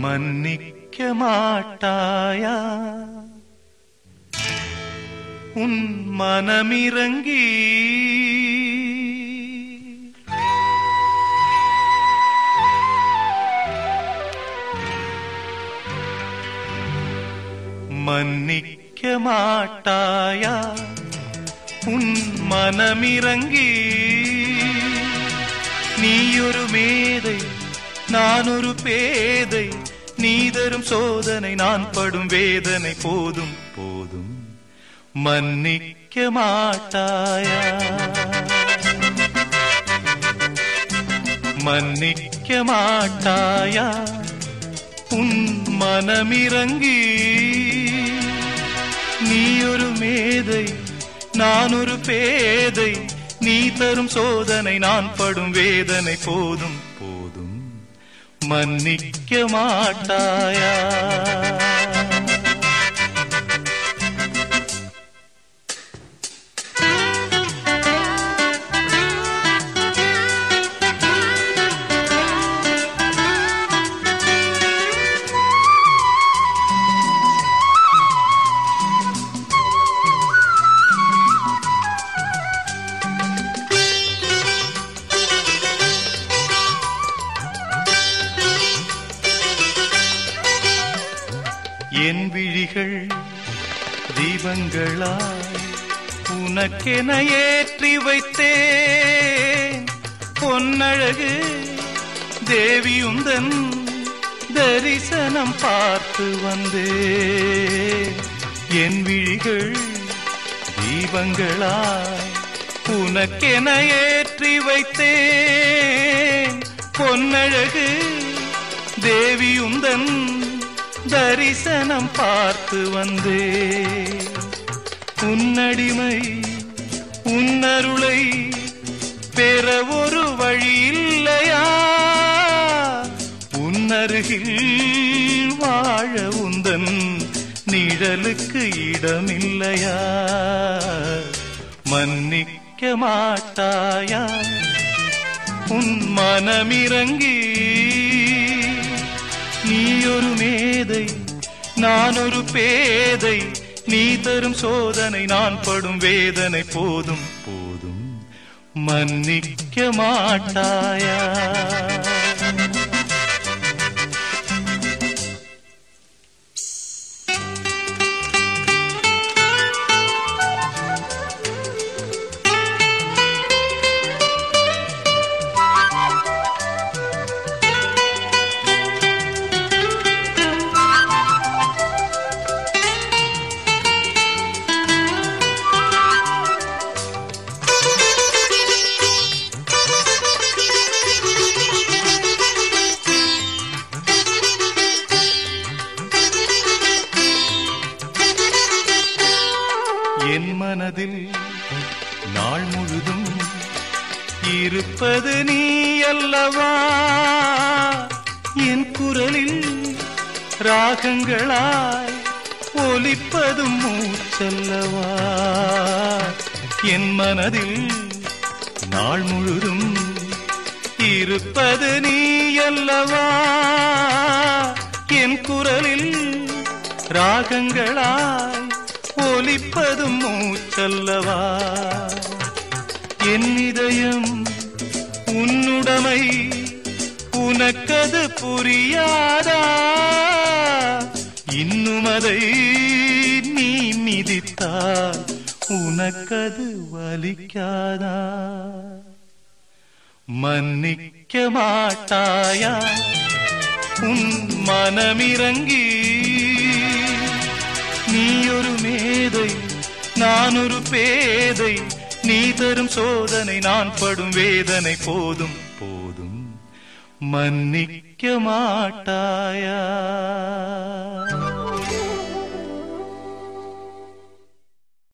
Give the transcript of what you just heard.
மன்னிக்க மாட்டாயா உன் மனமிரங்கி மன்னிக்க மாட்டாயா உன் மனமிரங்கி நீயொரு மேதை நான் ஒரு பேதை நீ தரும் சோதனை நான் படும் வேதனை போதும் போதும் மன்னிக்க மாட்டாயா மன்னிக்க மாட்டாயா உன் மனமிரங்கி நீ ஒரு மேதை நான் ஒரு பேதை நீ தரும் சோதனை நான் படும் வேதனை போதும் போதும் மன்னிக்க மாட்டாயா என் விழிகள் தீபங்களாய் உனக்கென ஏற்றி வைத்தேன் பொன்னழகு தேவியுந்தன் தரிசனம் பார்த்து வந்தேன் என் விழிகள் தீபங்களாய் உனக்கென ஏற்றி வைத்தேன் பொன்னழகு தேவியுந்தன் தரிசனம் பார்த்து வந்தே உன்னடிமை உன்னருளை பெற ஒரு வழி இல்லையா உன்னருகில் வாழ உந்தன் நிழலுக்கு இடமில்லையா மன்னிக்க மாட்டாயா உன் மனமிரங்கி நீ ஒரு மேதை நான் ஒரு பேதை நீ தரும் சோதனை நான் படும் வேதனை போதும் போதும் மன்னிக்க மாட்டாயா என் மனதில் நாள் முழுதும் இருப்பது நீ அல்லவா என் குரலில் ராகங்களாய் ஒலிப்பதும் மூச்சல்லவா என் மனதில் நாள் முழுதும் இருப்பது நீ அல்லவா என் குரலில் ராகங்களாய் ஒலிப்பதும் மூச்சல்லவா என் இதயம் உன்னுடைமை உனக்கது புரியாதா இன்னும் அதை நீ மிதித்தால் உனக்கது வலிக்காதா மன்னிக்க மாட்டாயா உன் மனமிரங்கி நீ ஒரு மேதை நான் ஒரு பேதை நீ தரும் சோதனை நான் படும் வேதனை போதும் போதும் மன்னிக்க மாட்டாயா